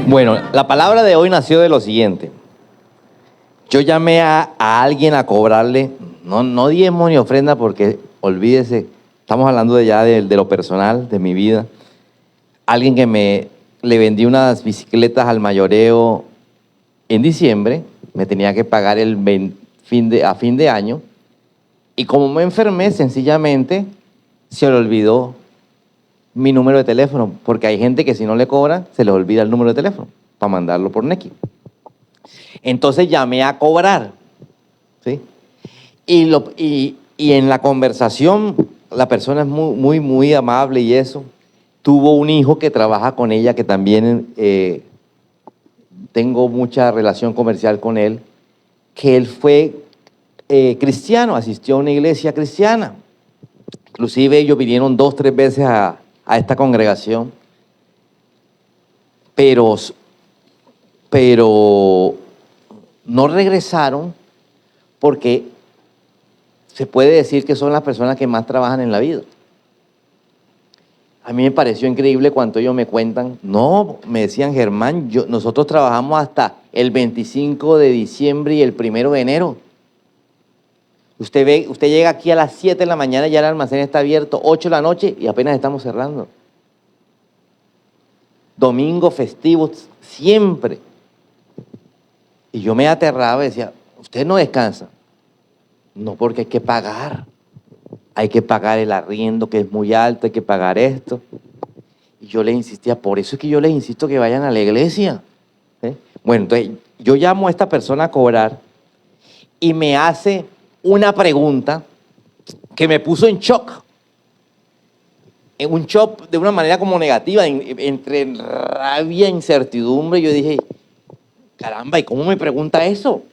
Bueno, la palabra de hoy nació de lo siguiente. Yo llamé a alguien a cobrarle, no diezmo ni ofrenda, porque olvídese, estamos hablando de lo personal, de mi vida. Alguien que le vendí unas bicicletas al mayoreo en diciembre, me tenía que pagar a fin de año, y como me enfermé, sencillamente se le olvidó mi número de teléfono, porque hay gente que si no le cobra, se les olvida el número de teléfono para mandarlo por Nequi. Entonces llamé a cobrar, ¿sí? Y en la conversación, la persona es muy amable y eso. Tuvo un hijo que trabaja con ella, que también tengo mucha relación comercial con él, que él fue cristiano, asistió a una iglesia cristiana. Inclusive ellos vinieron 2, 3 veces a esta congregación, pero no regresaron porque se puede decir que son las personas que más trabajan en la vida. A mí me pareció increíble cuando ellos me cuentan, no, me decían, Germán, nosotros trabajamos hasta el 25 de diciembre y el 1 de enero. Usted llega aquí a las 7 de la mañana y ya el almacén está abierto, 8 de la noche y apenas estamos cerrando. Domingos, festivos, siempre. Y yo me aterraba y decía, ¿usted no descansa? No, porque hay que pagar. Hay que pagar el arriendo, que es muy alto, hay que pagar esto. Y yo le insistía, por eso es que yo les insisto que vayan a la iglesia. Bueno, entonces yo llamo a esta persona a cobrar y me hace una pregunta que me puso en shock. En un shock de una manera como negativa, entre rabia e incertidumbre. Yo dije, caramba, ¿y cómo me pregunta eso?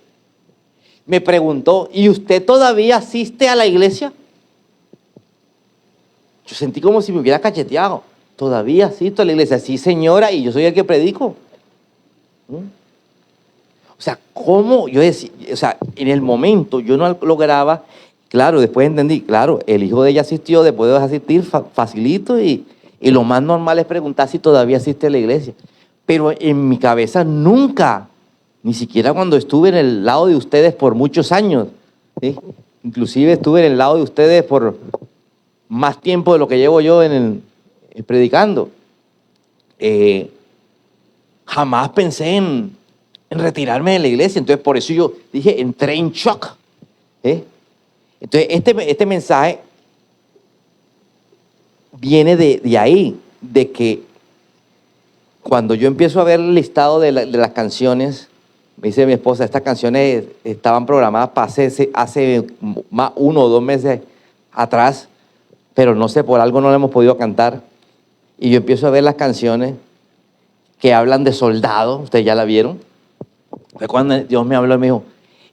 Me preguntó, ¿y usted todavía asiste a la iglesia? Yo sentí como si me hubiera cacheteado. Todavía asisto a la iglesia. Sí, señora, y yo soy el que predico. O sea, ¿cómo? Yo decía, o sea, en el momento yo no lograba. Claro, después entendí, claro, el hijo de ella asistió, después de asistir, facilito, y lo más normal es preguntar si todavía asiste a la iglesia. Pero en mi cabeza nunca, ni siquiera cuando estuve en el lado de ustedes por muchos años, ¿sí? Inclusive estuve en el lado de ustedes por más tiempo de lo que llevo yo predicando. Jamás pensé en retirarme de la iglesia. Entonces, por eso yo dije, entré en shock. Entonces, este mensaje viene de ahí, de que cuando yo empiezo a ver el listado de las canciones, me dice mi esposa, estas canciones estaban programadas para hace 1 o 2 meses atrás, pero no sé, por algo no la hemos podido cantar. Y yo empiezo a ver las canciones que hablan de soldados, ustedes ya la vieron. Fue cuando Dios me habló y me dijo,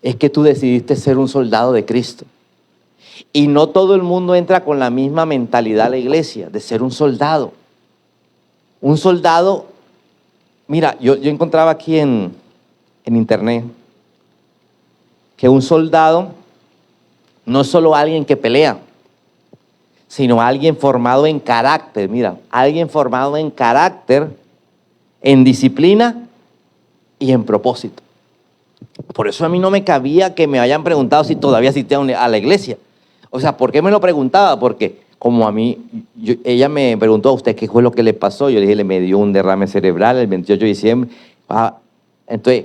es que tú decidiste ser un soldado de Cristo. Y no todo el mundo entra con la misma mentalidad a la iglesia, de ser un soldado. Un soldado, mira, yo encontraba aquí en internet que un soldado no es solo alguien que pelea, sino alguien formado en carácter. Mira, alguien formado en carácter, en disciplina y en propósito. Por eso a mí no me cabía que me hayan preguntado si todavía asistía a la iglesia. O sea, ¿por qué me lo preguntaba? Porque como a mí, ella me preguntó a usted qué fue lo que le pasó. Yo le dije, me dio un derrame cerebral el 28 de diciembre. Entonces,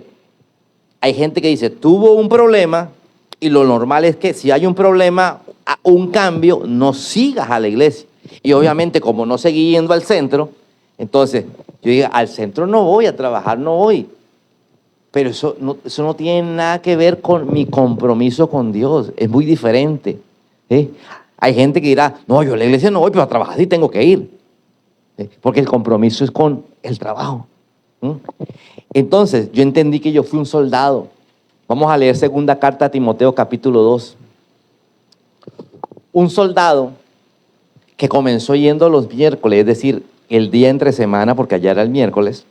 hay gente que dice, tuvo un problema, y lo normal es que si hay un problema, un cambio, no sigas a la iglesia. Y obviamente, como no seguí yendo al centro, entonces yo dije, al centro no voy, a trabajar no voy. Pero eso no tiene nada que ver con mi compromiso con Dios. Es muy diferente. Hay gente que dirá, no, yo a la iglesia no voy, pero a trabajar sí tengo que ir. Porque el compromiso es con el trabajo. Entonces, yo entendí que yo fui un soldado. Vamos a leer 2 carta a Timoteo, capítulo 2. Un soldado que comenzó yendo los miércoles, es decir, el día entre semana, porque allá era el miércoles,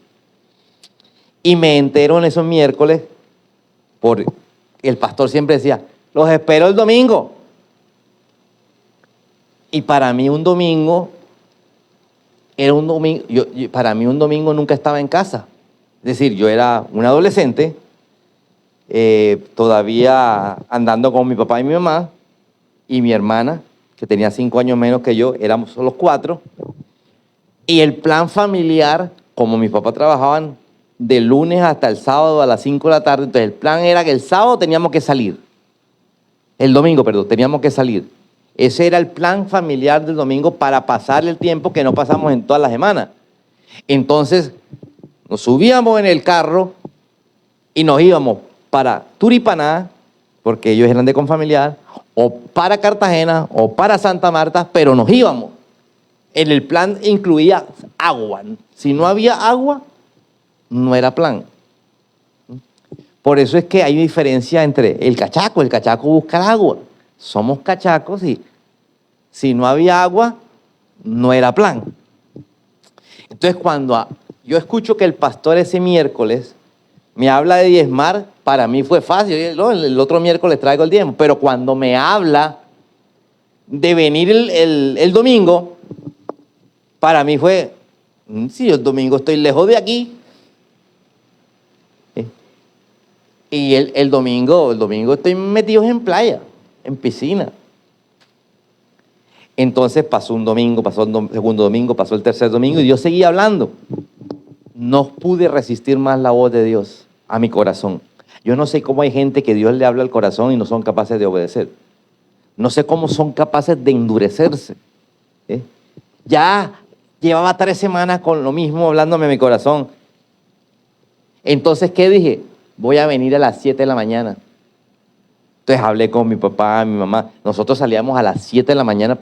y me entero en esos miércoles, el pastor siempre decía, los espero el domingo. Y para mí un domingo era un domingo, para mí un domingo nunca estaba en casa. Es decir, yo era un adolescente, todavía andando con mi papá y mi mamá, y mi hermana, que tenía 5 años menos que yo, éramos los 4. Y el plan familiar, como mis papás trabajaban de lunes hasta el sábado a las 5 de la tarde, entonces el plan era que el sábado teníamos que salir. El domingo, perdón, teníamos que salir. Ese era el plan familiar del domingo para pasar el tiempo que no pasamos en toda la semana. Entonces, nos subíamos en el carro y nos íbamos para Turipaná, porque ellos eran de Confamiliar, o para Cartagena, o para Santa Marta, pero nos íbamos. En el plan incluía agua. Si no había agua, no era plan. Por eso es que hay diferencia entre el cachaco busca agua. Somos cachacos y si no había agua, no era plan. Entonces cuando yo escucho que el pastor ese miércoles me habla de diezmar, para mí fue fácil. No, el otro miércoles traigo el diezmo. Pero cuando me habla de venir el domingo, para mí fue, si yo el domingo estoy lejos de aquí. Y el domingo estoy metido en playa, en piscina. Entonces pasó un domingo, pasó el segundo domingo, pasó el tercer domingo y Dios seguía hablando. No pude resistir más la voz de Dios a mi corazón. Yo no sé cómo hay gente que Dios le habla al corazón y no son capaces de obedecer. No sé cómo son capaces de endurecerse. Ya llevaba 3 semanas con lo mismo hablándome a mi corazón. Entonces, ¿qué dije? Voy a venir a las 7 de la mañana. Entonces hablé con mi papá, mi mamá. Nosotros salíamos a las 7 de la mañana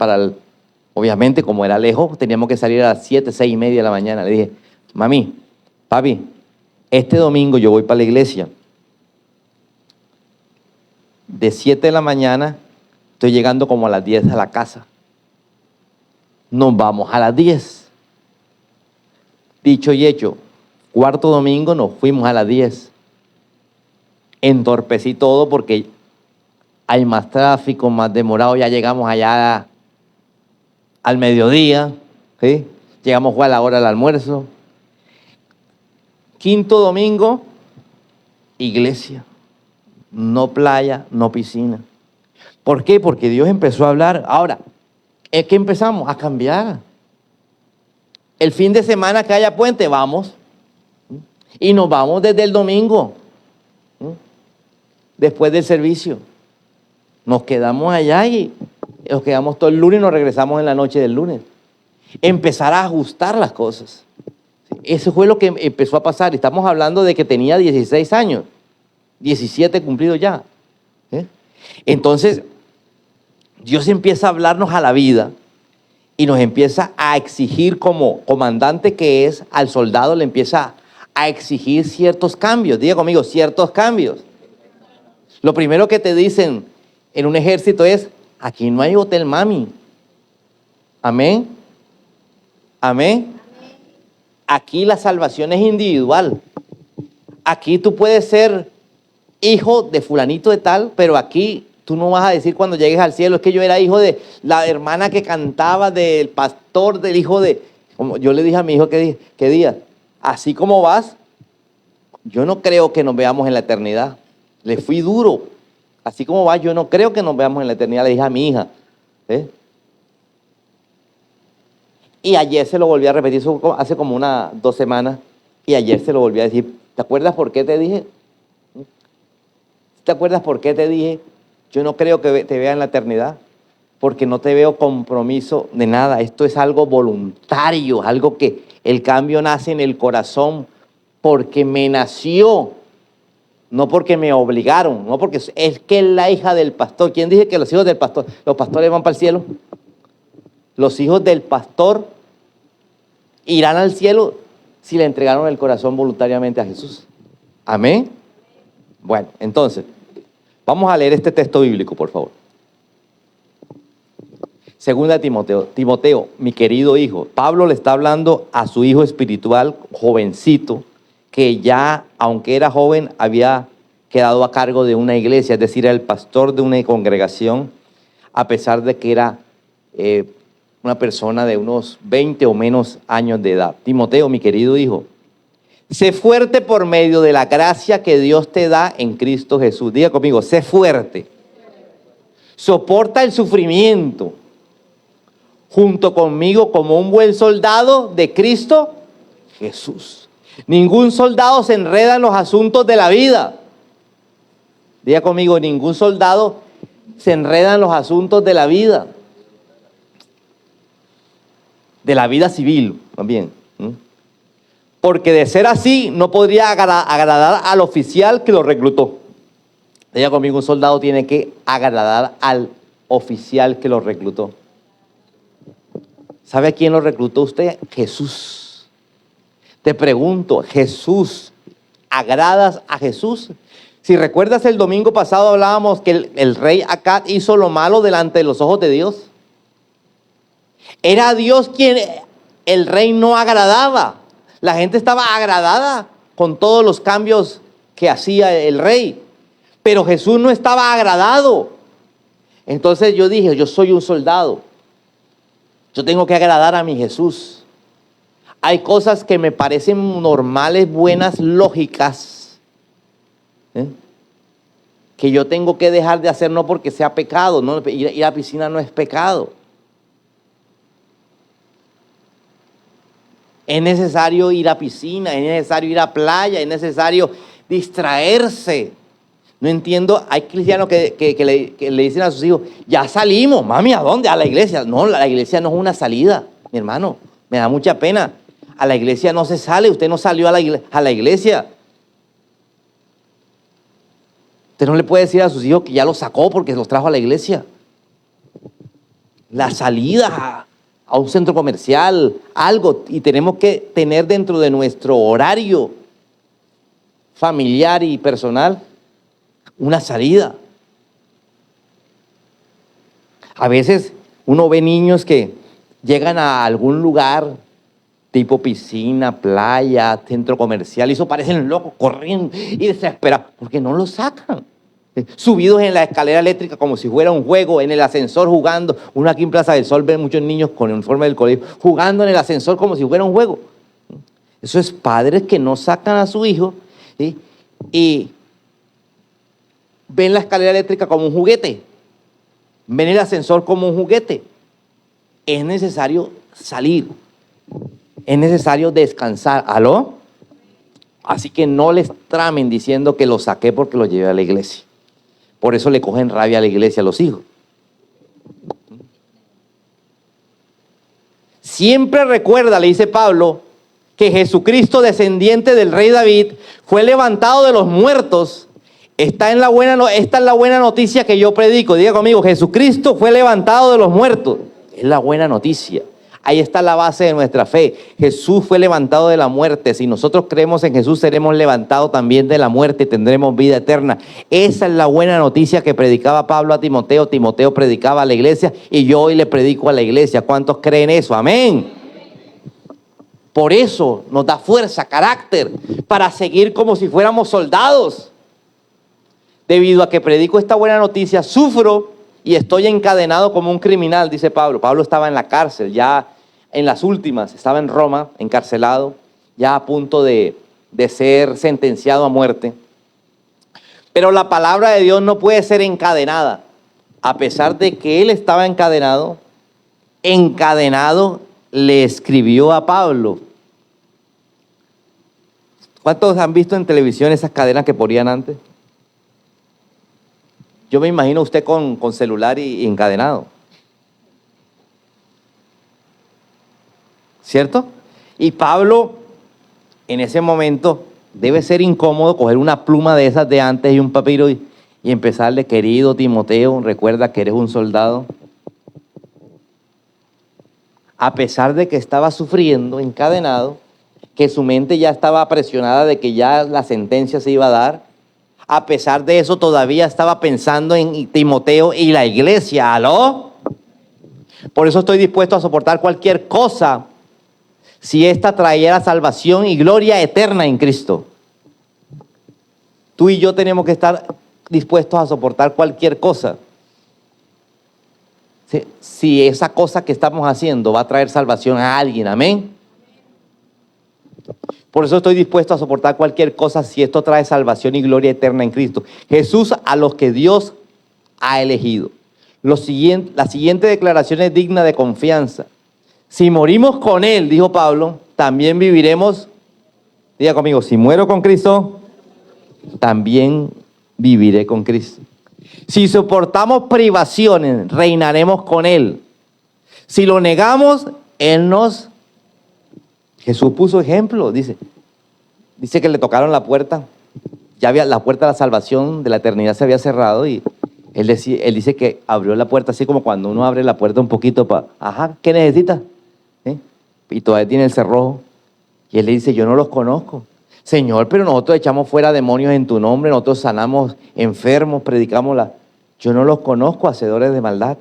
obviamente, como era lejos, teníamos que salir a las 7, 6 y media de la mañana. Le dije, mami, papi, este domingo yo voy para la iglesia. De 7 de la mañana estoy llegando como a las 10 a la casa. Nos vamos a las 10. Dicho y hecho, cuarto domingo nos fuimos a las 10. Entorpecí todo porque hay más tráfico, más demorado. Ya llegamos allá al mediodía, ¿sí? Llegamos a la hora del almuerzo. Quinto domingo, iglesia. No playa, no piscina. ¿Por qué? Porque Dios empezó a hablar. Ahora, es que empezamos a cambiar. El fin de semana que haya puente, vamos. Y nos vamos desde el domingo. Después del servicio. Nos quedamos allá y nos quedamos todo el lunes y nos regresamos en la noche del lunes. Empezar a ajustar las cosas. Eso fue lo que empezó a pasar. Estamos hablando de que tenía 16 años. 17 cumplidos ya. Entonces, Dios empieza a hablarnos a la vida y nos empieza a exigir, como comandante que es, al soldado le empieza a exigir ciertos cambios. Diga conmigo, ciertos cambios. Lo primero que te dicen en un ejército es, aquí no hay hotel mami. Amén. Amén. Aquí la salvación es individual. Aquí tú puedes ser hijo de fulanito de tal, pero aquí tú no vas a decir cuando llegues al cielo, es que yo era hijo de la hermana que cantaba, del pastor, del hijo de... Como yo le dije a mi hijo que día, así como vas, yo no creo que nos veamos en la eternidad. Le fui duro. Así como vas, yo no creo que nos veamos en la eternidad, le dije a mi hija. Y ayer se lo volví a repetir, hace como 2 semanas, y ayer se lo volví a decir. ¿Te acuerdas por qué te dije? ¿Te acuerdas por qué te dije? Yo no creo que te vea en la eternidad, porque no te veo compromiso de nada. Esto es algo voluntario, algo que el cambio nace en el corazón porque me nació, no porque me obligaron, no porque es que es la hija del pastor. ¿Quién dice que los hijos del pastor, los pastores van para el cielo? Los hijos del pastor irán al cielo si le entregaron el corazón voluntariamente a Jesús. Amén. Bueno, entonces, vamos a leer este texto bíblico, por favor. Segunda de Timoteo. Timoteo, mi querido hijo. Pablo le está hablando a su hijo espiritual, jovencito, que ya, aunque era joven, había quedado a cargo de una iglesia, es decir, era el pastor de una congregación, a pesar de que era una persona de unos 20 o menos años de edad. Timoteo, mi querido hijo, Sé fuerte por medio de la gracia que Dios te da en Cristo Jesús. Diga conmigo, sé fuerte. Soporta el sufrimiento junto conmigo como un buen soldado de Cristo Jesús. Ningún soldado se enreda en los asuntos de la vida. Diga conmigo, ningún soldado se enreda en los asuntos de la vida. De la vida civil, también. Porque de ser así, no podría agradar al oficial que lo reclutó. Diga conmigo, un soldado tiene que agradar al oficial que lo reclutó. ¿Sabe a quién lo reclutó usted? Jesús. Te pregunto, ¿Jesús, agradas a Jesús? Si recuerdas, el domingo pasado hablábamos que el rey Acab hizo lo malo delante de los ojos de Dios. Era Dios quien el rey no agradaba. La gente estaba agradada con todos los cambios que hacía el rey. Pero Jesús no estaba agradado. Entonces yo dije, yo soy un soldado. Yo tengo que agradar a mi Jesús. Hay cosas que me parecen normales, buenas, lógicas, que yo tengo que dejar de hacer, no porque sea pecado. No, ir a la piscina no es pecado. Es necesario ir a piscina, es necesario ir a playa, es necesario distraerse. No entiendo, hay cristianos que le dicen a sus hijos, ya salimos, mami, ¿a dónde? A la iglesia. No, la iglesia no es una salida, mi hermano, me da mucha pena. A la iglesia no se sale, usted no salió a la iglesia. Usted no le puede decir a sus hijos que ya los sacó porque los trajo a la iglesia. La salida a un centro comercial, algo, y tenemos que tener dentro de nuestro horario familiar y personal una salida. A veces uno ve niños que llegan a algún lugar tipo piscina, playa, centro comercial, y eso parecen locos, corriendo y desesperados, porque no los sacan. Subidos en la escalera eléctrica como si fuera un juego, en el ascensor jugando. Uno aquí en Plaza del Sol ve muchos niños con el uniforme del colegio jugando en el ascensor como si fuera un juego. Eso es padres que no sacan a su hijo, ¿sí? Y ven la escalera eléctrica como un juguete, ven el ascensor como un juguete. Es necesario salir, es necesario descansar. ¿Aló? Así que no les tramen diciendo que los saqué porque los llevé a la iglesia. Por eso le cogen rabia a la iglesia a los hijos. Siempre recuerda, le dice Pablo, que Jesucristo, descendiente del rey David, fue levantado de los muertos. Esta es la buena noticia que yo predico. Diga conmigo, Jesucristo fue levantado de los muertos. Es la buena noticia. Ahí está la base de nuestra fe. Jesús fue levantado de la muerte. Si nosotros creemos en Jesús, seremos levantados también de la muerte y tendremos vida eterna. Esa es la buena noticia que predicaba Pablo a Timoteo. Timoteo predicaba a la iglesia y yo hoy le predico a la iglesia. ¿Cuántos creen eso? Amén. Por eso nos da fuerza, carácter, para seguir como si fuéramos soldados. Debido a que predico esta buena noticia, sufro y estoy encadenado como un criminal, dice Pablo. Pablo estaba en la cárcel, ya en las últimas, estaba en Roma, encarcelado, ya a punto de ser sentenciado a muerte. Pero la palabra de Dios no puede ser encadenada. A pesar de que él estaba encadenado le escribió a Pablo. ¿Cuántos han visto en televisión esas cadenas que ponían antes? Yo me imagino usted con celular y encadenado. ¿Cierto? Y Pablo, en ese momento, debe ser incómodo coger una pluma de esas de antes y un papiro y empezarle, querido Timoteo, recuerda que eres un soldado. A pesar de que estaba sufriendo, encadenado, que su mente ya estaba presionada de que ya la sentencia se iba a dar, a pesar de eso todavía estaba pensando en Timoteo y la iglesia. ¿Aló? Por eso estoy dispuesto a soportar cualquier cosa si esta trayera salvación y gloria eterna en Cristo. Tú y yo tenemos que estar dispuestos a soportar cualquier cosa si esa cosa que estamos haciendo va a traer salvación a alguien. Amén. Por eso estoy dispuesto a soportar cualquier cosa si esto trae salvación y gloria eterna en Cristo. Jesús a los que Dios ha elegido. La siguiente declaración es digna de confianza. Si morimos con Él, dijo Pablo, también viviremos. Diga conmigo, si muero con Cristo, también viviré con Cristo. Si soportamos privaciones, reinaremos con Él. Si lo negamos, Él nos... Jesús puso ejemplo, dice que le tocaron la puerta. Ya había la puerta de la salvación, de la eternidad se había cerrado y él dice que abrió la puerta así como cuando uno abre la puerta un poquito para, ajá, ¿qué necesita? Y todavía tiene el cerrojo. Y él le dice, yo no los conozco. Señor, pero nosotros echamos fuera demonios en tu nombre, nosotros sanamos enfermos, predicamos la... Yo no los conozco, hacedores de maldad.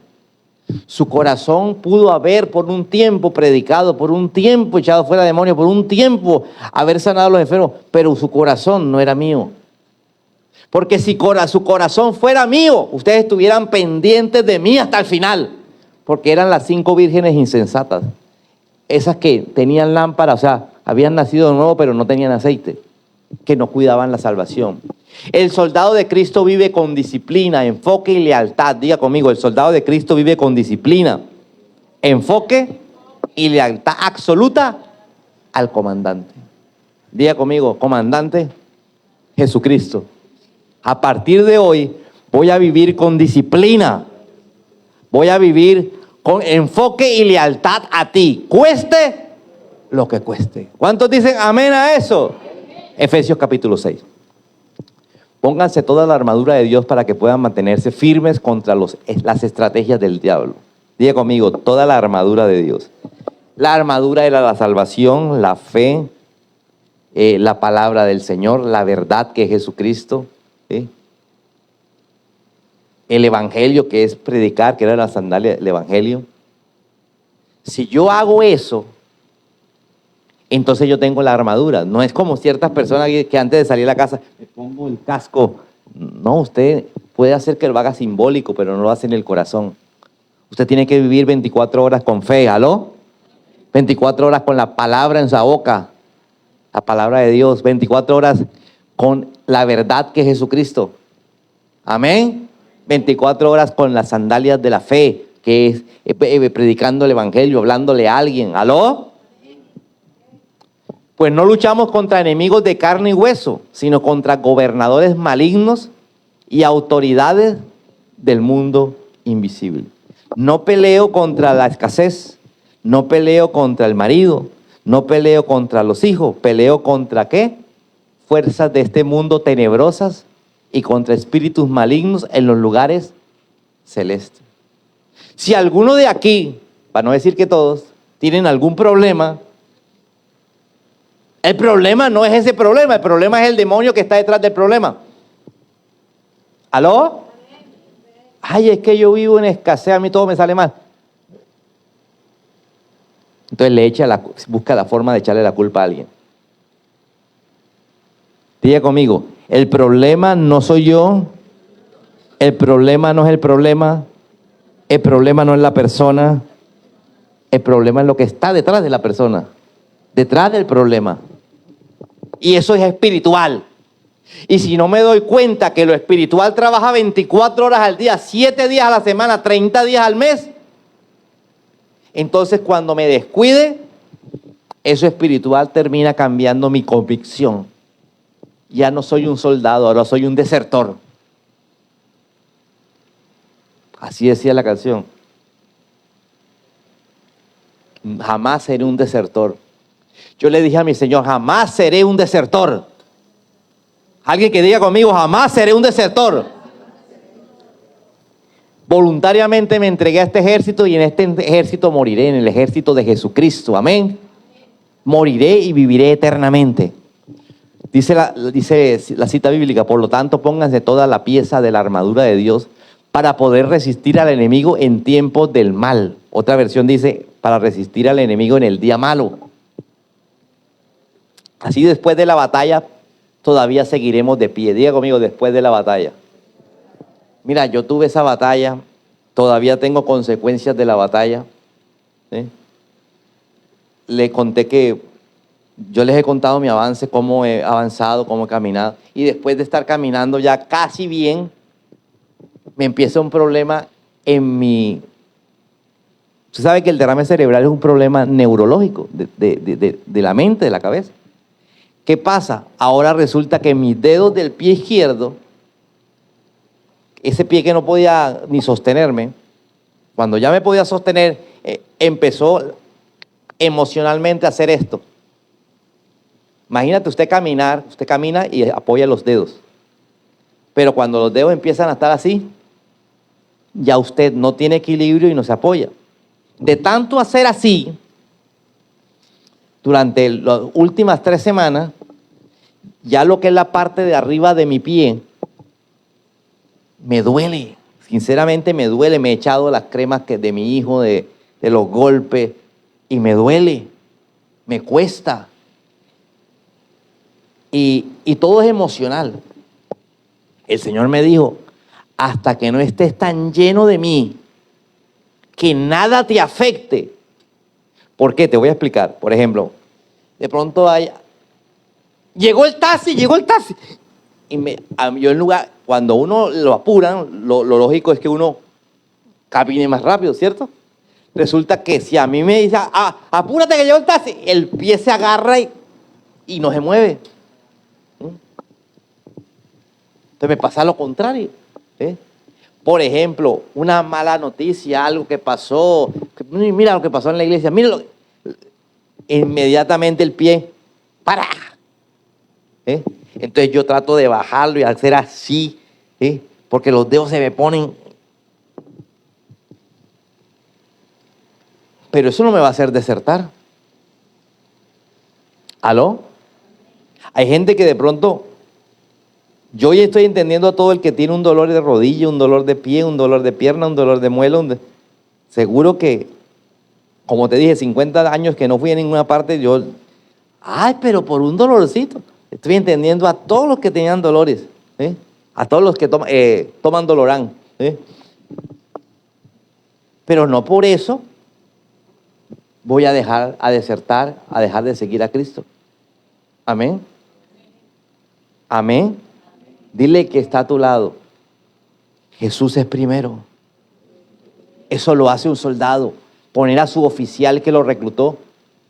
Su corazón pudo haber por un tiempo predicado, por un tiempo echado fuera demonios, por un tiempo haber sanado a los enfermos, pero su corazón no era mío. Porque si su corazón fuera mío, ustedes estuvieran pendientes de mí hasta el final, porque eran las 5 vírgenes insensatas, esas que tenían lámpara, o sea, habían nacido de nuevo, pero no tenían aceite, que no cuidaban la salvación. El soldado de Cristo vive con disciplina, enfoque y lealtad. Diga conmigo, el soldado de Cristo vive con disciplina, enfoque y lealtad absoluta al comandante. Diga conmigo, comandante Jesucristo. A partir de hoy voy a vivir con disciplina, voy a vivir con enfoque y lealtad a ti, cueste lo que cueste. ¿Cuántos dicen amén a eso? Efesios capítulo 6. Pónganse toda la armadura de Dios para que puedan mantenerse firmes contra las estrategias del diablo. Diga conmigo, toda la armadura de Dios. La armadura era la salvación, la fe, la palabra del Señor, la verdad que es Jesucristo, ¿sí? El evangelio que es predicar, que era la sandalia del evangelio. Si yo hago eso, entonces yo tengo la armadura. No es como ciertas personas que antes de salir a la casa, me pongo el casco. No, usted puede hacer que lo haga simbólico, pero no lo hace en el corazón. Usted tiene que vivir 24 horas con fe, ¿aló? 24 horas con la palabra en su boca, la palabra de Dios. 24 horas con la verdad que es Jesucristo. Amén. 24 horas con las sandalias de la fe, que es predicando el evangelio, hablándole a alguien, ¿aló? Pues no luchamos contra enemigos de carne y hueso, sino contra gobernadores malignos y autoridades del mundo invisible. No peleo contra la escasez, no peleo contra el marido, no peleo contra los hijos, peleo contra ¿qué? Fuerzas de este mundo tenebrosas y contra espíritus malignos en los lugares celestes. Si alguno de aquí, para no decir que todos, tienen algún problema, el problema no es ese problema, el problema es el demonio que está detrás del problema. ¿Aló? Ay, es que yo vivo en escasez, a mí todo me sale mal. Entonces busca la forma de echarle la culpa a alguien. Diga conmigo, el problema no soy yo, el problema no es el problema no es la persona, el problema es lo que está detrás de la persona, detrás del problema. Y eso es espiritual. Y si no me doy cuenta que lo espiritual trabaja 24 horas al día, 7 días a la semana, 30 días al mes, entonces cuando me descuide, eso espiritual termina cambiando mi convicción. Ya no soy un soldado, ahora soy un desertor. Así decía la canción. Jamás seré un desertor. Yo le dije a mi Señor, jamás seré un desertor. Alguien que diga conmigo, jamás seré un desertor. Voluntariamente me entregué a este ejército y en este ejército moriré, en el ejército de Jesucristo. Amén. Moriré y viviré eternamente. Dice la cita bíblica, por lo tanto, pónganse toda la pieza de la armadura de Dios para poder resistir al enemigo en tiempos del mal. Otra versión dice, para resistir al enemigo en el día malo. Así después de la batalla, todavía seguiremos de pie. Diga conmigo, después de la batalla. Mira, yo tuve esa batalla, todavía tengo consecuencias de la batalla. ¿Sí? Le conté que Yo les he contado mi avance, cómo he avanzado, cómo he caminado. Y después de estar caminando ya casi bien, me empieza un problema en mi... Usted sabe que el derrame cerebral es un problema neurológico de la mente, de la cabeza. ¿Qué pasa? Ahora resulta que mis dedos del pie izquierdo, ese pie que no podía ni sostenerme, cuando ya me podía sostener, empezó emocionalmente a hacer esto. Imagínate usted caminar, usted camina y apoya los dedos. Pero cuando los dedos empiezan a estar así, ya usted no tiene equilibrio y no se apoya. De tanto hacer así, durante las últimas 3 semanas, ya lo que es la parte de arriba de mi pie, me duele. Sinceramente me duele. Me he echado las cremas de mi hijo, de los golpes, y me duele. Me cuesta. Y todo es emocional. El Señor me dijo, hasta que no estés tan lleno de mí, que nada te afecte. ¿Por qué? Te voy a explicar. Por ejemplo, de pronto llegó el taxi. Y yo en lugar, cuando uno lo apuran, lo lógico es que uno camine más rápido, ¿cierto? Resulta que si a mí me dice, apúrate que llegó el taxi, el pie se agarra y no se mueve. Entonces me pasa lo contrario. Por ejemplo, una mala noticia, algo que pasó, mira lo que pasó en la iglesia, inmediatamente el pie, ¡para! Entonces yo trato de bajarlo y hacer así, porque los dedos se me ponen. Pero eso no me va a hacer desertar. ¿Aló? Hay gente que de pronto, yo ya estoy entendiendo a todo el que tiene un dolor de rodilla, un dolor de pie, un dolor de pierna, un dolor de muela. Seguro que, como te dije, 50 años que no fui a ninguna parte, pero por un dolorcito. Estoy entendiendo a todos los que tenían dolores, a todos los que toman Dolorán. Pero no por eso voy a dejar a desertar, a dejar de seguir a Cristo. Amén. Amén. Dile que está a tu lado, Jesús es primero. Eso lo hace un soldado, poner a su oficial que lo reclutó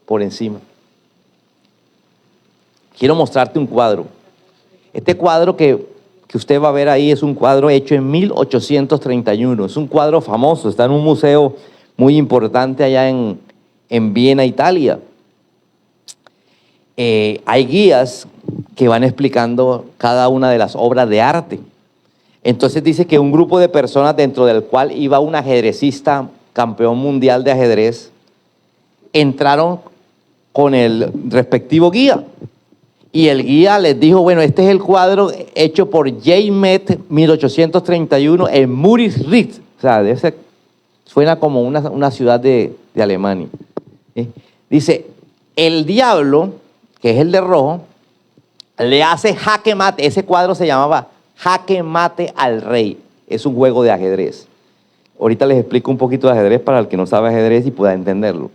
por encima. Quiero mostrarte un cuadro. Este cuadro que usted va a ver ahí es un cuadro hecho en 1831. Es un cuadro famoso, está en un museo muy importante allá en Viena, Italia. Hay guías que van explicando cada una de las obras de arte. Entonces dice que un grupo de personas, dentro del cual iba un ajedrecista, campeón mundial de ajedrez, entraron con el respectivo guía. Y el guía les dijo, bueno, este es el cuadro hecho por J. Met, 1831, en Murich. O sea, suena como una ciudad de Alemania. Dice, el diablo, que es el de rojo, le hace jaque mate. Ese cuadro se llamaba Jaque Mate al Rey. Es un juego de ajedrez. Ahorita les explico un poquito de ajedrez para el que no sabe ajedrez y pueda entenderlo.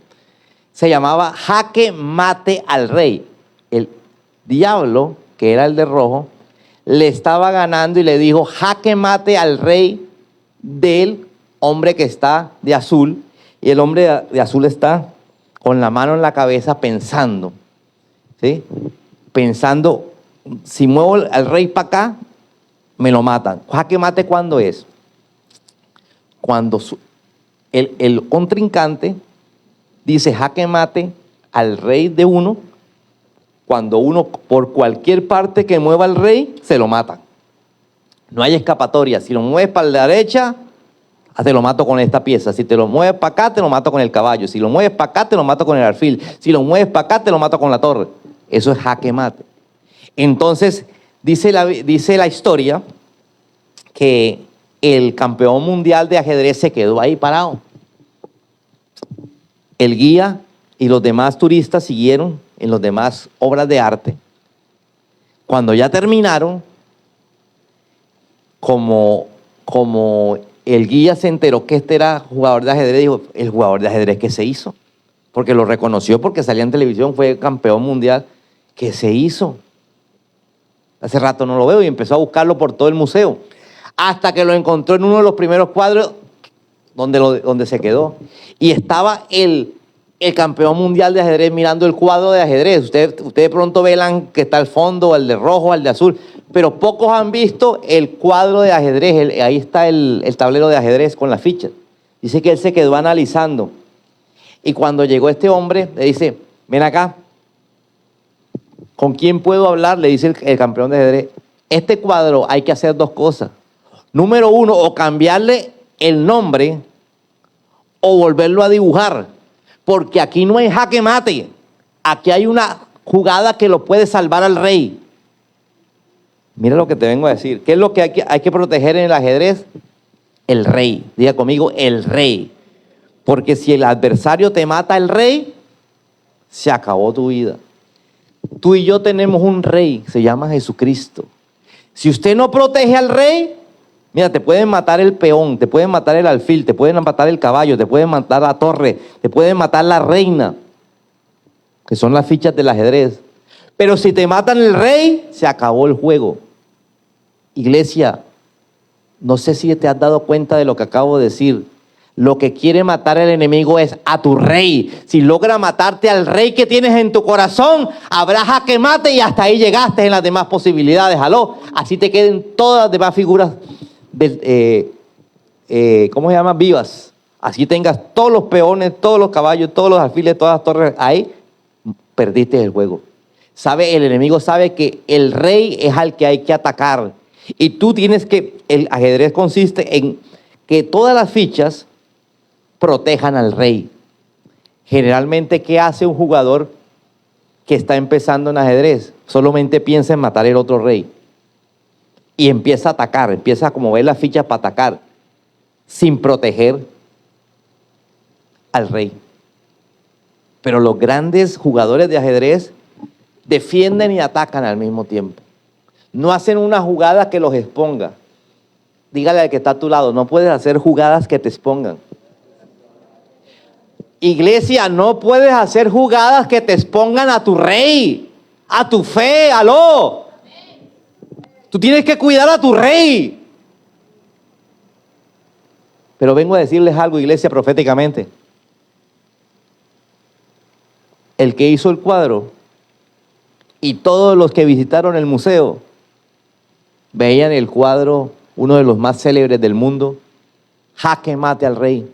Se llamaba Jaque Mate al Rey. El diablo, que era el de rojo, le estaba ganando y le dijo jaque mate al rey del hombre que está de azul. Y el hombre de azul está con la mano en la cabeza pensando, ¿sí? Pensando, si muevo al rey para acá, me lo matan. Jaque mate, ¿cuándo es? Cuando el contrincante dice jaque mate al rey de uno, cuando uno, por cualquier parte que mueva al rey, se lo matan. No hay escapatoria. Si lo mueves para la derecha, te lo mato con esta pieza. Si te lo mueves para acá, te lo mato con el caballo. Si lo mueves para acá, te lo mato con el alfil. Si lo mueves para acá, te lo mato con la torre. Eso es jaque mate. Entonces, dice la historia que el campeón mundial de ajedrez se quedó ahí parado. El guía y los demás turistas siguieron en las demás obras de arte. Cuando ya terminaron, como el guía se enteró que este era jugador de ajedrez, dijo, ¿el jugador de ajedrez qué se hizo? porque lo reconoció, porque salía en televisión, fue campeón mundial. ¿Qué se hizo? Hace rato no lo veo y empezó a buscarlo por todo el museo, hasta que lo encontró en uno de los primeros cuadros donde se quedó. Y estaba el campeón mundial de ajedrez mirando el cuadro de ajedrez. Usted de pronto velan que está al fondo, el de rojo, el de azul, pero pocos han visto el cuadro de ajedrez. Ahí está el tablero de ajedrez con las fichas. Dice que él se quedó analizando. Y cuando llegó este hombre, le dice, ven acá, ¿con quién puedo hablar? Le dice el campeón de ajedrez. Este cuadro hay que hacer dos cosas. Número uno, o cambiarle el nombre o volverlo a dibujar. Porque aquí no hay jaque mate. Aquí hay una jugada que lo puede salvar al rey. Mira lo que te vengo a decir. ¿Qué es lo que hay que proteger en el ajedrez? El rey. Diga conmigo, el rey. Porque si el adversario te mata el rey, se acabó tu vida. Tú y yo tenemos un rey, se llama Jesucristo. Si usted no protege al rey, mira, te pueden matar el peón, te pueden matar el alfil, te pueden matar el caballo, te pueden matar la torre, te pueden matar la reina, que son las fichas del ajedrez. Pero si te matan el rey, se acabó el juego. Iglesia, no sé si te has dado cuenta de lo que acabo de decir. Lo que quiere matar el enemigo es a tu rey. Si logra matarte al rey que tienes en tu corazón, habrá jaque mate y hasta ahí llegaste en las demás posibilidades. Aló, así te queden todas las demás figuras, ¿cómo se llama? Vivas. Así tengas todos los peones, todos los caballos, todos los alfiles, todas las torres. Ahí perdiste el juego. ¿Sabe? El enemigo sabe que el rey es al que hay que atacar. Y tú tienes que, el ajedrez consiste en que todas las fichas protejan al rey. Generalmente, ¿qué hace un jugador que está empezando en ajedrez? Solamente piensa en matar el otro rey. Y empieza a atacar, empieza a mover las fichas para atacar, sin proteger al rey. Pero los grandes jugadores de ajedrez defienden y atacan al mismo tiempo. No hacen una jugada que los exponga. Dígale al que está a tu lado, no puedes hacer jugadas que te expongan. Iglesia, no puedes hacer jugadas que te expongan a tu rey, a tu fe, aló. Tú tienes que cuidar a tu rey. Pero vengo a decirles algo, iglesia, proféticamente. El que hizo el cuadro y todos los que visitaron el museo veían el cuadro, uno de los más célebres del mundo, jaque mate al rey.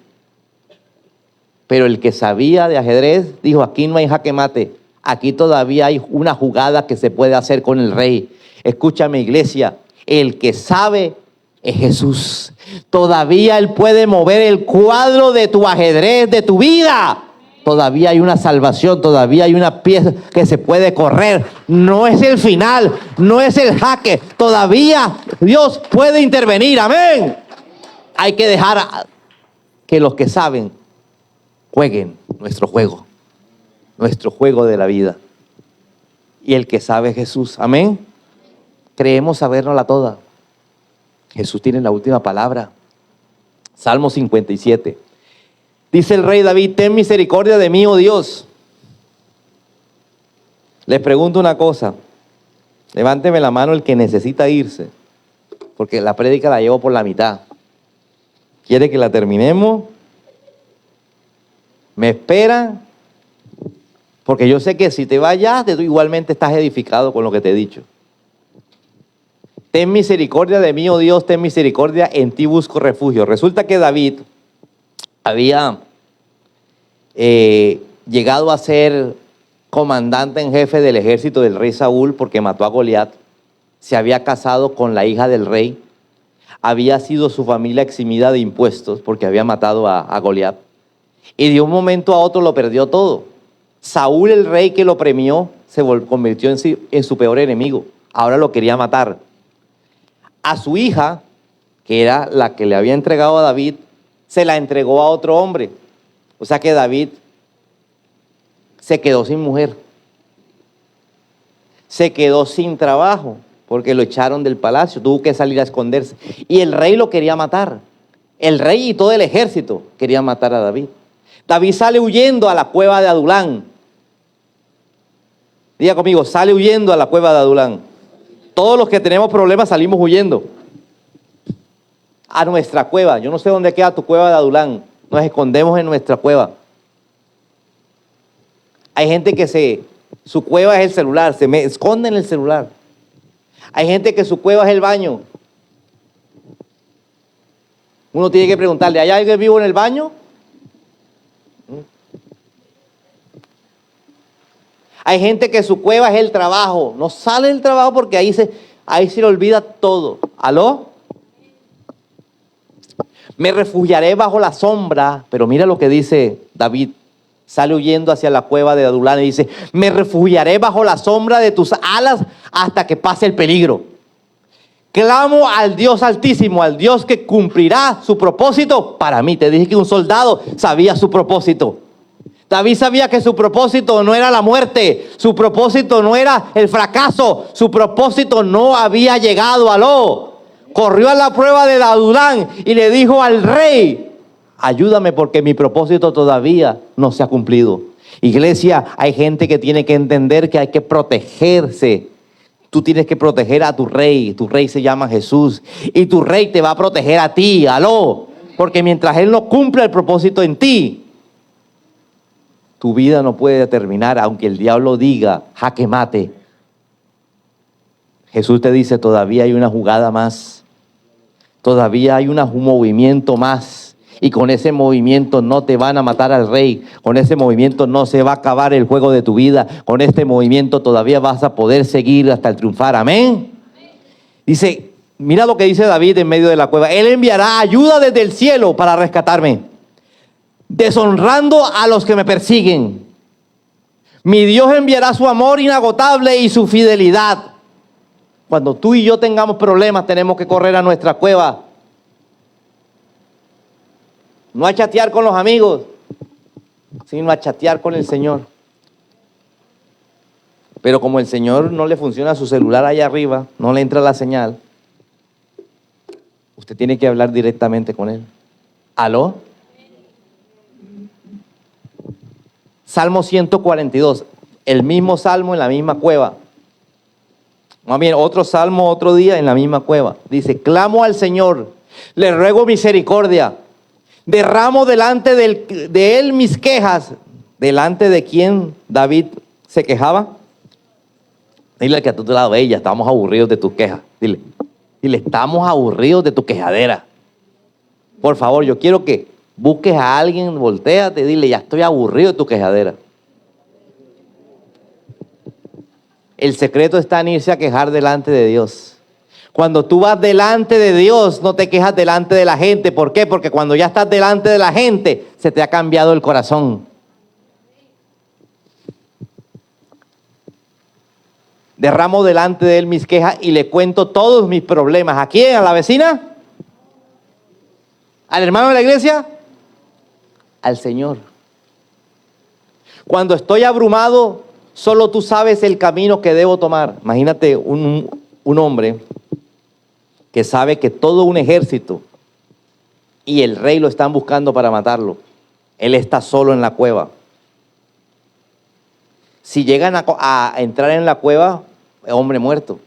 Pero el que sabía de ajedrez dijo, aquí no hay jaque mate, aquí todavía hay una jugada que se puede hacer con el rey. Escúchame, iglesia, el que sabe es Jesús. Todavía Él puede mover el cuadro de tu ajedrez, de tu vida. Todavía hay una salvación, todavía hay una pieza que se puede correr. No es el final, no es el jaque. Todavía Dios puede intervenir, amén. Hay que dejar que los que saben jueguen nuestro juego de la vida. Y el que sabe es Jesús, amén. Creemos sabernosla toda. Jesús tiene la última palabra. Salmo 57. Dice el rey David, ten misericordia de mí, oh Dios. Les pregunto una cosa. Levánteme la mano el que necesita irse, porque la prédica la llevo por la mitad. ¿Quiere que la terminemos? ¿Me espera? Porque yo sé que si te vayas, tú igualmente estás edificado con lo que te he dicho. Ten misericordia de mí, oh Dios, ten misericordia, en ti busco refugio. Resulta que David había llegado a ser comandante en jefe del ejército del rey Saúl porque mató a Goliat. Se había casado con la hija del rey. Había sido su familia eximida de impuestos porque había matado a Goliat. Y de un momento a otro lo perdió todo. Saúl, el rey que lo premió, se convirtió en su peor enemigo. Ahora lo quería matar. A su hija, que era la que le había entregado a David, se la entregó a otro hombre. O sea que David se quedó sin mujer. Se quedó sin trabajo porque lo echaron del palacio. Tuvo que salir a esconderse. Y el rey lo quería matar. El rey y todo el ejército querían matar a David. David sale huyendo a la cueva de Adulán. Diga conmigo, sale huyendo a la cueva de Adulán. Todos los que tenemos problemas salimos huyendo a nuestra cueva. Yo no sé dónde queda tu cueva de Adulán. Nos escondemos en nuestra cueva. Hay gente que su cueva es el celular, se me esconde en el celular. Hay gente que su cueva es el baño. Uno tiene que preguntarle, ¿hay alguien vivo en el baño? Hay gente que su cueva es el trabajo. No sale del trabajo porque ahí se le olvida todo. ¿Aló? Me refugiaré bajo la sombra. Pero mira lo que dice David. Sale huyendo hacia la cueva de Adulán y dice, me refugiaré bajo la sombra de tus alas hasta que pase el peligro. Clamo al Dios Altísimo, al Dios que cumplirá su propósito para mí. Te dije que un soldado sabía su propósito. David sabía que su propósito no era la muerte, su propósito no era el fracaso, su propósito no había llegado. Aló, corrió a la prueba de Adulán y le dijo al rey, ayúdame porque mi propósito todavía no se ha cumplido. Iglesia, hay gente que tiene que entender que hay que protegerse. Tú tienes que proteger a tu rey se llama Jesús y tu rey te va a proteger a ti, aló, porque mientras Él no cumpla el propósito en ti, tu vida no puede terminar, aunque el diablo diga, jaque mate. Jesús te dice, todavía hay una jugada más, todavía hay un movimiento más. Y con ese movimiento no te van a matar al rey. Con ese movimiento no se va a acabar el juego de tu vida. Con este movimiento todavía vas a poder seguir hasta el triunfar. Amén. Dice, mira lo que dice David en medio de la cueva. Él enviará ayuda desde el cielo para rescatarme, deshonrando a los que me persiguen. Mi Dios enviará su amor inagotable y su fidelidad. Cuando tú y yo tengamos problemas, tenemos que correr a nuestra cueva. No a chatear con los amigos, sino a chatear con el Señor. Pero como el Señor no le funciona su celular allá arriba, no le entra la señal, usted tiene que hablar directamente con Él. ¿Aló? Salmo 142, el mismo salmo en la misma cueva. Más bien, otro salmo otro día en la misma cueva. Dice, clamo al Señor, le ruego misericordia. Derramo delante de Él mis quejas. ¿Delante de quién David se quejaba? Dile al que a tu lado, ya estamos aburridos de tus quejas. Dile, estamos aburridos de tu quejadera. Por favor, yo quiero que busques a alguien, voltéate, dile, ya estoy aburrido de tu quejadera. El secreto está en irse a quejar delante de Dios. Cuando tú vas delante de Dios, no te quejas delante de la gente. ¿Por qué? Porque cuando ya estás delante de la gente, se te ha cambiado el corazón. Derramo delante de Él mis quejas y le cuento todos mis problemas. ¿A quién? ¿A la vecina? ¿Al hermano de la iglesia? Al Señor. Cuando estoy abrumado, solo tú sabes el camino que debo tomar. Imagínate un hombre que sabe que todo un ejército y el rey lo están buscando para matarlo. Él está solo en la cueva. Si llegan a entrar en la cueva, hombre muerto.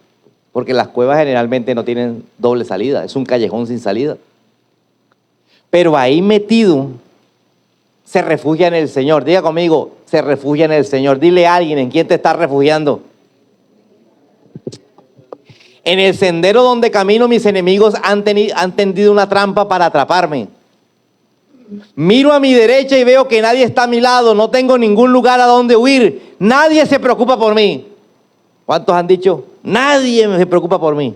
Porque las cuevas generalmente no tienen doble salida. Es un callejón sin salida. Pero ahí metido, se refugia en el Señor. Diga conmigo, se refugia en el Señor. Dile a alguien, ¿en quién te estás refugiando? En el sendero donde camino, mis enemigos han tendido una trampa para atraparme. Miro a mi derecha y veo que nadie está a mi lado. No tengo ningún lugar a donde huir. Nadie se preocupa por mí. ¿Cuántos han dicho? Nadie se preocupa por mí.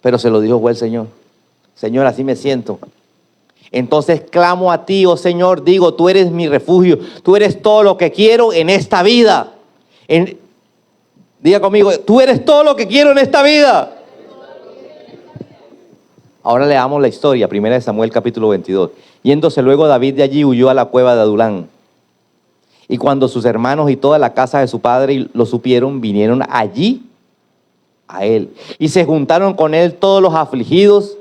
Pero se lo dijo fue el Señor. Señor, así me siento. Entonces clamo a ti, oh Señor. Digo, tú eres mi refugio. Tú eres todo lo que quiero en esta vida. Diga conmigo, tú eres todo lo que quiero en esta vida. Ahora leamos la historia, 1 Samuel capítulo 22. Yéndose luego David de allí, huyó a la cueva de Adulán. Y cuando sus hermanos y toda la casa de su padre lo supieron, vinieron allí a él. Y se juntaron con él todos los afligidos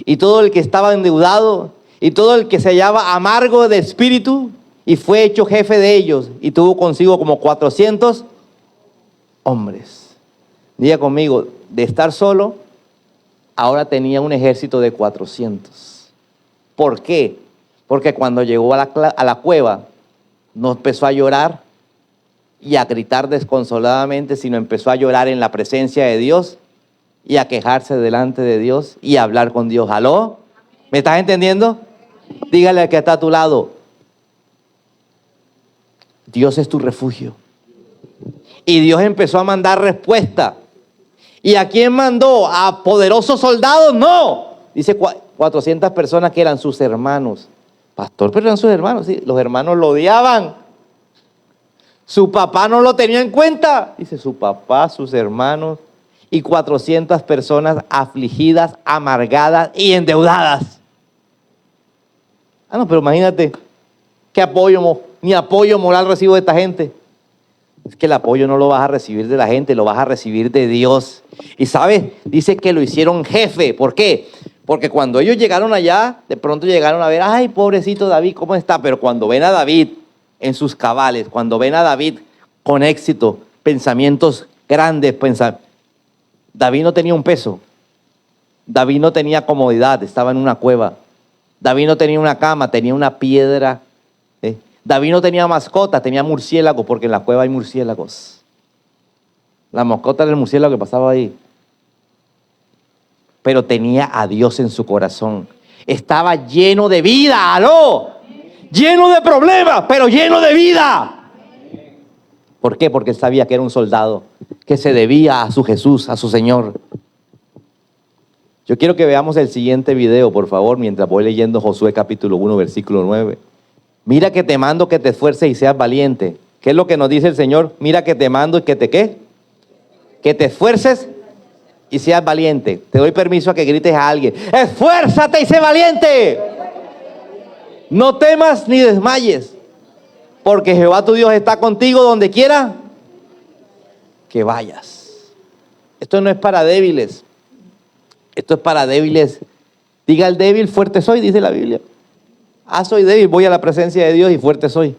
y todo el que estaba endeudado y todo el que se hallaba amargo de espíritu, y fue hecho jefe de ellos, y tuvo consigo como 400 hombres. Diga conmigo, de estar solo, ahora tenía un ejército de 400. ¿Por qué? Porque cuando llegó a la cueva, no empezó a llorar y a gritar desconsoladamente, sino empezó a llorar en la presencia de Dios y a quejarse delante de Dios y a hablar con Dios. ¿Aló? ¿Me estás entendiendo? Dígale al que está a tu lado, Dios es tu refugio. Y Dios empezó a mandar respuesta. ¿Y a quién mandó? ¿A poderosos soldados? No. Dice 400 personas que eran sus hermanos. Pastor, pero eran sus hermanos. Sí, los hermanos lo odiaban. Su papá no lo tenía en cuenta. Dice su papá, sus hermanos y 400 personas afligidas, amargadas y endeudadas. Ah, no, pero imagínate, ¿qué apoyo, ni apoyo moral recibo de esta gente? Es que el apoyo no lo vas a recibir de la gente, lo vas a recibir de Dios. Y ¿sabes? Dice que lo hicieron jefe. ¿Por qué? Porque cuando ellos llegaron allá, de pronto llegaron a ver, ay, pobrecito David, ¿cómo está? Pero cuando ven a David en sus cabales, cuando ven a David con éxito, pensamientos grandes, David no tenía un peso. David no tenía comodidad, estaba en una cueva. David no tenía una cama, tenía una piedra. David no tenía mascota, tenía murciélagos, porque en la cueva hay murciélagos. La mascota del murciélago que pasaba ahí. Pero tenía a Dios en su corazón. Estaba lleno de vida, ¡aló! Lleno de problemas, pero lleno de vida. ¿Por qué? Porque él sabía que era un soldado, que se debía a su Jesús, a su Señor. Yo quiero que veamos el siguiente video, por favor, mientras voy leyendo Josué capítulo 1, versículo 9. Mira que te mando que te esfuerces y seas valiente. ¿Qué es lo que nos dice el Señor? Mira que te mando y que te ¿qué? Que te esfuerces y seas valiente. Te doy permiso a que grites a alguien, ¡esfuérzate y sé valiente! No temas ni desmayes, porque Jehová tu Dios está contigo donde quiera que vayas. Esto no es para débiles. Esto es para débiles. Diga el débil, fuerte soy, dice la Biblia. Ah, soy débil, voy a la presencia de Dios y fuerte soy.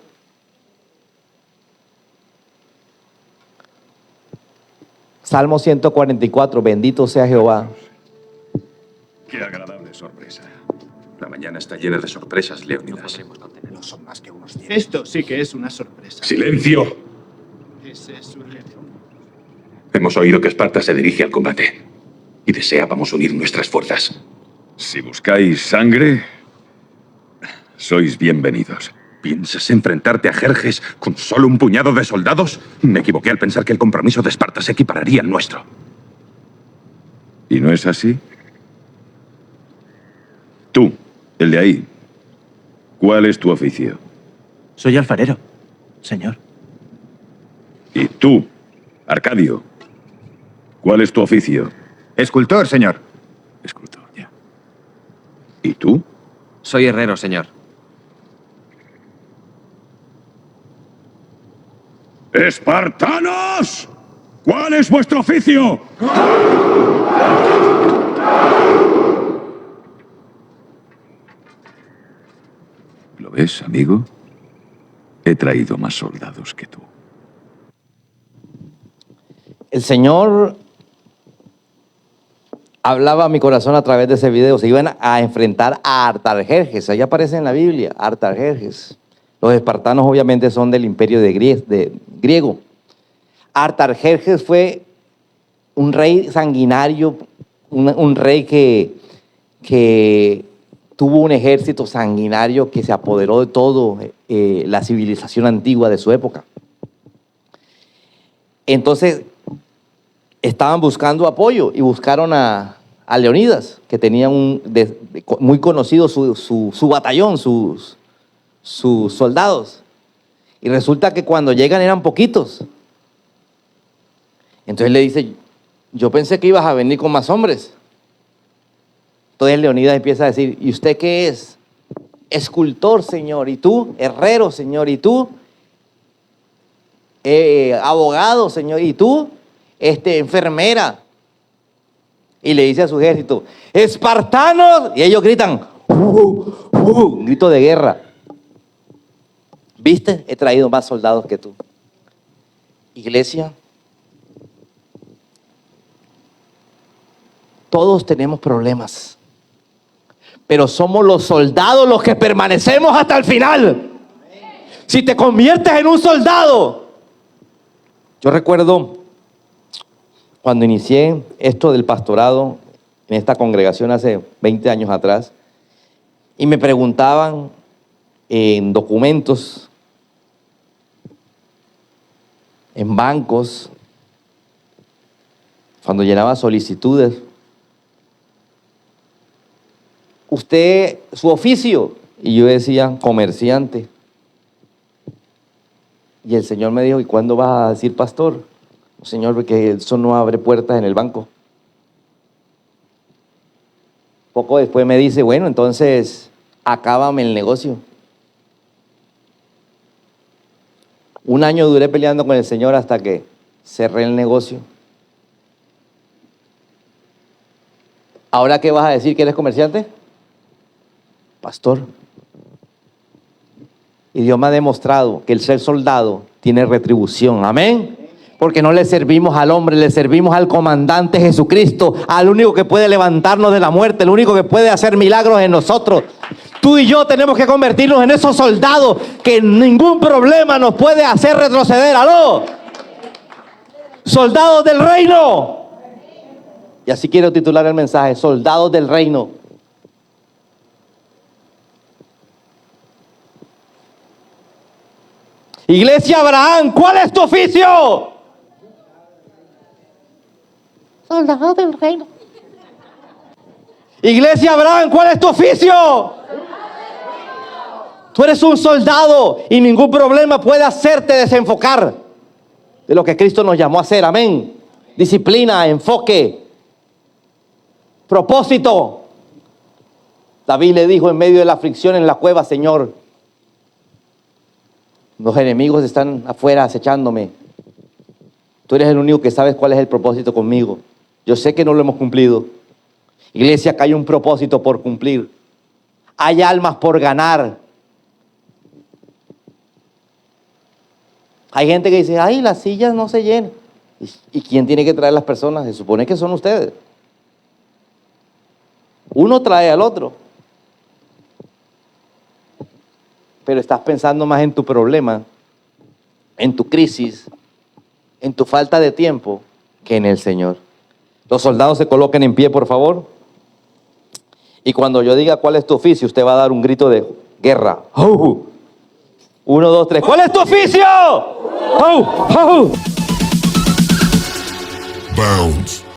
Salmo 144, bendito sea Jehová. Qué agradable sorpresa. La mañana está llena de sorpresas, Leónidas. No son más que unos 10. Esto sí que es una sorpresa. ¡Silencio! Ese es su jefe. Hemos oído que Esparta se dirige al combate y deseábamos unir nuestras fuerzas. Si buscáis sangre, sois bienvenidos. ¿Piensas enfrentarte a Jerjes con solo un puñado de soldados? Me equivoqué al pensar que el compromiso de Esparta se equipararía al nuestro. ¿Y no es así? Tú, el de ahí, ¿cuál es tu oficio? Soy alfarero, señor. Y tú, Arcadio, ¿cuál es tu oficio? Escultor, señor. Escultor, ya. ¿Y tú? Soy herrero, señor. ¡Espartanos! ¿Cuál es vuestro oficio? ¿Lo ves, amigo? He traído más soldados que tú. El Señor hablaba a mi corazón a través de ese video. Se iban a enfrentar a Artajerjes. Ahí aparece en la Biblia, Artajerjes. Los espartanos obviamente son del imperio griego. Artajerjes fue un rey sanguinario, un rey que tuvo un ejército sanguinario que se apoderó de todo la civilización antigua de su época. Entonces, estaban buscando apoyo y buscaron a Leonidas, que tenía muy conocido su batallón, sus soldados. Y resulta que cuando llegan eran poquitos. Entonces le dice, yo pensé que ibas a venir con más hombres. Entonces Leonidas empieza a decir, ¿y usted qué es? Escultor, señor. ¿Y tú? Herrero, señor. ¿Y tú? Abogado, señor. ¿Y tú? Enfermera. Y le dice a su ejército, espartanos. Y ellos gritan, ¡uh! Un grito de guerra. ¿Viste? He traído más soldados que tú. Iglesia, todos tenemos problemas, pero somos los soldados los que permanecemos hasta el final. Si te conviertes en un soldado. Yo recuerdo cuando inicié esto del pastorado en esta congregación hace 20 años atrás, y me preguntaban en documentos, en bancos, cuando llenaba solicitudes, usted, su oficio, y yo decía, comerciante. Y el Señor me dijo, ¿y cuándo vas a decir pastor? Señor, porque eso no abre puertas en el banco. Poco después me dice, bueno, entonces, acábame el negocio. Un año duré peleando con el Señor hasta que cerré el negocio. ¿Ahora qué vas a decir que eres comerciante? Pastor. Y Dios me ha demostrado que el ser soldado tiene retribución. Amén. Porque no le servimos al hombre, le servimos al comandante Jesucristo, al único que puede levantarnos de la muerte, el único que puede hacer milagros en nosotros. Tú y yo tenemos que convertirnos en esos soldados que ningún problema nos puede hacer retroceder. ¡Aló! Soldados del reino. Y así quiero titular el mensaje, soldados del reino. Iglesia Abraham, ¿cuál es tu oficio? Soldado del reino. Iglesia Abraham, ¿cuál es tu oficio? Tú eres un soldado y ningún problema puede hacerte desenfocar de lo que Cristo nos llamó a hacer. Amén. Disciplina, enfoque, propósito. David le dijo en medio de la aflicción en la cueva, Señor, los enemigos están afuera acechándome. Tú eres el único que sabes cuál es el propósito conmigo. Yo sé que no lo hemos cumplido. Iglesia, que hay un propósito por cumplir. Hay almas por ganar. Hay gente que dice, ay, las sillas no se llenan. ¿Y quién tiene que traer las personas? Se supone que son ustedes. Uno trae al otro. Pero estás pensando más en tu problema, en tu crisis, en tu falta de tiempo, que en el Señor. Los soldados se coloquen en pie, por favor. Y cuando yo diga cuál es tu oficio, usted va a dar un grito de guerra. 1, 2, 3. ¿Cuál es tu oficio? Bounce.